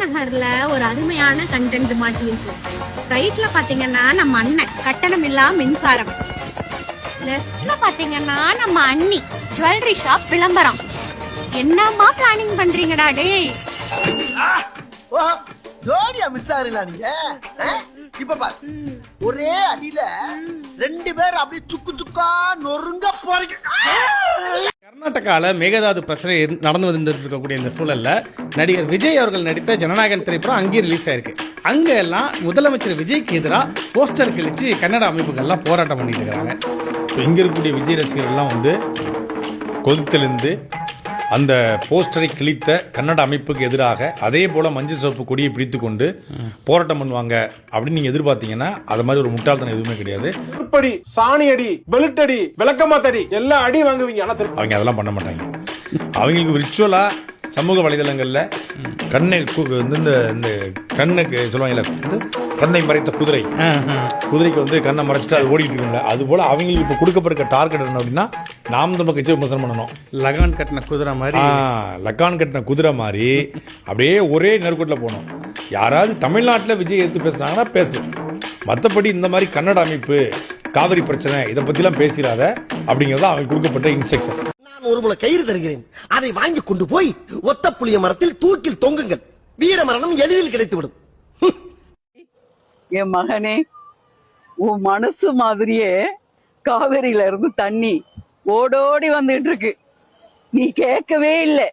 நகர்ல ஒரு அருமையான கண்டென்ட் மாட்டியிருக்கு. ரைட்ல பாத்தீங்கன்னா நம்ம அண்ணன் கட்டணம் இல்லா மின்சாரம், லெஃப்ட்ல பாத்தீங்கன்னா நம்ம அண்ணி ஜுவல்லரி ஷாப் விளம்பரம். என்னமா பிளானிங் பண்றீங்கடா டேய்? ஜோடியா மிஸ் ஆறீங்களா நீங்க? இப்ப பாரு, ஒரே அடியில ரெண்டு பேர் அப்படியே சுக்கு சுக்கா நொறுங்க போறீங்க. கர்நாடகாவில் மேகதாது பிரச்சனை நடந்து வந்துட்டு இருக்கக்கூடிய இந்த சூழல்ல நடிகர் விஜய் அவர்கள் நடித்த ஜனநாயகன் திரைப்படம் அங்கே ரிலீஸ் ஆயிருக்கு. அங்க எல்லாம் முதலமைச்சர் விஜய்க்கு எதிராக போஸ்டர் கிழிச்சு கன்னட அமைப்புகள்லாம் போராட்டம் பண்ணிட்டு இருக்காங்க. இங்க இருக்கக்கூடிய விஜய் ரசிகர்கள்லாம் வந்து கொதித்தெழுந்து அந்த போஸ்டரை கிழித்த கன்னட அமைப்புக்கு எதிராக அதே போல மஞ்சள் சிவப்பு கொடியை பிடித்து கொண்டு போராட்டம் பண்ணுவாங்க அப்படின்னு நீங்க எதிர்பார்த்தீங்கன்னா அது மாதிரி ஒரு முட்டாள்தனம் எதுவுமே கிடையாது. சாணி அடி, பெல்ட் அடி, விளக்கமாத்தடி எல்லாம் அடி வாங்குவீங்க. அவங்க அதெல்லாம் பண்ண மாட்டாங்க. அவங்களுக்கு ரிச்சுவலா சமூக வலைதளங்கள்ல கண்ணை இந்த கண்ணுக்கு சொல்லுவாங்கல்ல, கண்ணை மறைத்த குதிரைக்கு வந்து கண்ணை மறைச்சிட்டு அது ஓடிட்டு இருக்குல்ல, அது போல அவங்களுக்கு இப்போ கொடுக்கப்பட்ட டார்கெட் என்ன அப்படின்னா நாம் நம்ம கட்சியை விமர்சனம் பண்ணணும். லகான் கட்டின குதிரை மாதிரி அப்படியே ஒரே நெருக்கட்டில் போகணும். யாராவது தமிழ்நாட்டில் விஜய் எடுத்து பேசுனாங்கன்னா பேசு, மற்றபடி இந்த மாதிரி கன்னட அமைப்பு காவிரி பிரச்சனை இதை பற்றிலாம் பேசிடாத அப்படிங்கிறத அவங்களுக்கு கொடுக்கப்பட்ட இன்ஸ்ட்ரக்ஷன். நான் ஒரு முளை கயிறு தருகிறேன், அதை வாங்கி கொண்டு போய் ஒத்த புளிய மரத்தில் தூக்கில் தொங்குங்கள், வீர மரணம் எளிதில் கிடைத்துவிடும். என் மகனே, உன் மனசு மாதிரியே காவிரியில இருந்து தண்ணி ஓடோடி வந்துட்டு இருக்கு. நீ கேட்கவே இல்லை.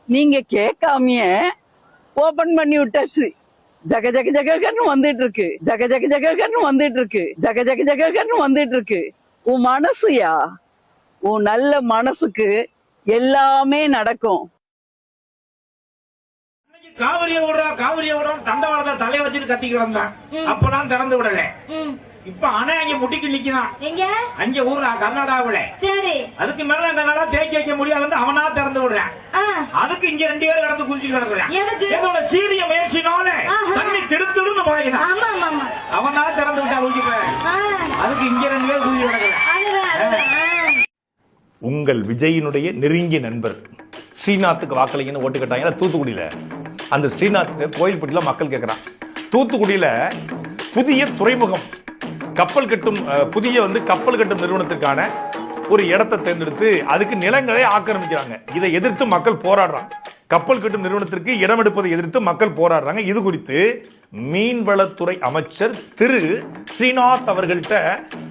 நீங்க கேட்காமைய ஓபன் பண்ணி விட்டாச்சு. ஜக ஜக ஜகன்னு வந்துட்டு இருக்கு, ஜக ஜக ஜகன்னு வந்துட்டு இருக்கு, ஜக ஜக ஜகன்னு வந்துட்டு இருக்கு. உன் மனசுயா, உன் நல்ல மனசுக்கு எல்லாமே நடக்கும். காவிரியை விடுறோம் தண்டவாளத்தை தலைய வச்சுட்டு கத்திக்கு வந்தான். அப்பதான் திறந்து விடல. இப்ப அணை அங்க முட்டிக்கு நிக்கிறான். அங்க ஊர்ல கர்நாடகாவுல. சரி, அதுக்கு மேல எங்களால தேக்கி வைக்க முடியாதுன்னு அவனா திறந்து விடுறான். அதுக்கு இங்க ரெண்டு பேரும் கடந்து குதிச்சு கிடக்குறான். என்னோட சீரிய முயற்சினால தண்ணி திடுத்துடுன்னு பாய்கிறான். அவனா திறந்து விட்டா குதிச்சுக்கிறேன். அதுக்கு இங்க ரெண்டு பேரும் குதிச்சு கிடக்குறான். உங்கள் விஜயினுடைய நெருங்கிய நண்பர் ஸ்ரீநாத்துக்கு வாக்களிங்கன்னு ஓட்டு கட்டாங்க. தூத்துக்குடியில அந்த ஸ்ரீநாத் கோயில்பட்டியில் மக்கள் கேட்கிறான். தூத்துக்குடியில புதிய துறைமுகம் கப்பல் கட்டும் நிறுவனத்திற்கான ஒரு இடத்தை தேர்ந்தெடுத்து அதுக்கு நிலங்களை ஆக்கிரமிக்கிறாங்க. இதை எதிர்த்து மக்கள் போராடுறாங்க. கப்பல் கட்டும் நிறுவனத்திற்கு இடம் எடுப்பதை எதிர்த்து மக்கள் போராடுறாங்க. இது குறித்து மீன்வளத்துறை அமைச்சர் திரு ஸ்ரீநாத் அவர்கள்ட்ட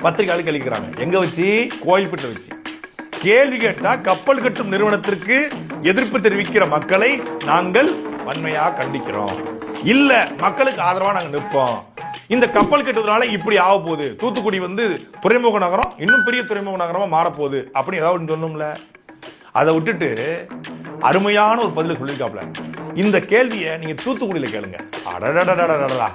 பத்திரிகையாளர்கள் அளிக்கிறாங்க. எங்க வச்சு? கோயில்பட்டில் வச்சு. கேள்வி கேட்டா கப்பல் கட்டும் நிறுவனத்திற்கு எதிர்ப்பு தெரிவிக்கிற மக்களை நாங்கள் வன்மையா கண்டிக்கிறோம், இல்ல மக்களுக்கு ஆதரவா நாங்க நிற்போம். இந்த கப்பல் கட்டுவதனால இப்படி ஆக போகுது, தூத்துக்குடி வந்து துறைமுக நகரம் இன்னும் பெரிய துறைமுக நகரமா மாறப்போகுது அப்படின்னு ஏதாவது சொல்லணும்ல. அதை விட்டுட்டு அருமையான ஒரு பதில சொல்லியிருக்காப்ல. இந்த கேள்வியை நீங்க தூத்துக்குடியில கேளுங்க. அடடடடடடா,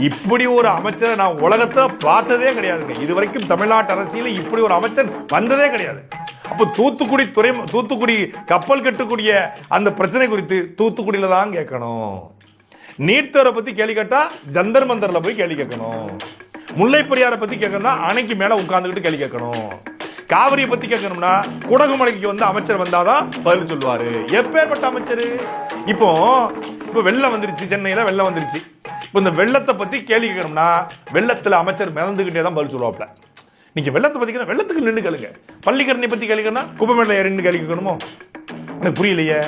இப்படி ஒரு அமைச்சரை நான் உலகத்துல பார்த்ததே கிடையாதுங்க. இதுவரைக்கும் தமிழ்நாட்டு அரசியல இப்படி ஒரு அமைச்சர் வந்ததே கிடையாது. அப்ப தூத்துக்குடி கப்பல் கட்டக்கூடிய அந்த பிரச்சனை குறித்து தூத்துக்குடியில தான் கேட்கணும். நீட் தேர்வை பத்தி கேள்வி கேட்டா ஜந்தர் மந்தர்ல போய் கேள்வி கேட்கணும். முல்லை பெரியாரை பத்தி கேட்கணும்னா அணைக்கு மேல உட்கார்ந்துகிட்டு கேள்வி கேட்கணும். காவிரியை பத்தி கேட்கணும்னா குடகுமலைக்கு வந்து அமைச்சர் வந்தாதான் பதில் சொல்லுவாரு. எப்பேற்பட்ட அமைச்சர்? இப்போ வெள்ளம் வந்துருச்சு, சென்னையில வெள்ளம் வந்துருச்சு. இப்போ இந்த வெள்ளத்தை பத்தி கேள்வி கேட்கணும்னா வெள்ளத்துல அமைச்சர் மிதந்துகிட்டே தான் பதில் சொல்லுவாப்ல. நீங்க வெள்ளத்தை பத்தி வெள்ளத்துக்கு நின்று கேளுங்க. பள்ளிக்கரணை பத்தி கேள்விக்கணும்னா குப்பமேட்டில் ஏறி கேள்வி கேட்கணுமோ? எனக்கு புரியலையே.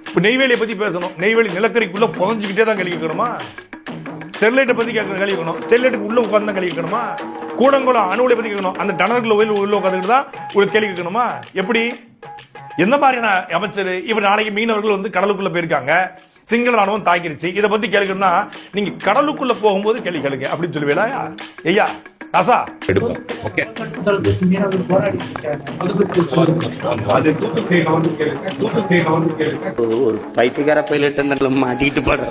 இப்போ நெய்வேலியை பத்தி பேசணும், நெய்வேலி நிலக்கரிக்குள்ள புதஞ்சுக்கிட்டே தான் கேள்வி கேட்கணுமா? ஸ்டெர்லைட்டை பத்தி கேள்வி கேட்கணும், ஸ்டெர்லைட்டுக்கு உள்ள உட்கார்ந்து தான் கேள்வி கேட்கணுமா? கூடங்குளம் அணுகுலை பத்தி கேட்கணும், அந்த டனருக்குள்ள உள்ள உட்காந்துக்கிட்டு தான் ஒரு கேள்வி கேட்கணுமா? எப்படி? எந்த மாதிரியான அமைச்சர்? இப்ப நாளைக்கு மீனவர்கள் வந்து கடலுக்குள்ள போயிருக்காங்க, சிங்கள ராணுவம் தாக்கிருச்சு, இதை பத்தி கேட்கணும்னா நீங்க கடலுக்குள்ள போகும்போது கேள்வி கேளுங்க அப்படின்னு சொல்லுவீங்களா? ஐயா ராசா எடுப்போம். ஓகே, ஒரு பைத்தியக்கார பைலட் மாட்டிக்கிட்டு பாடு.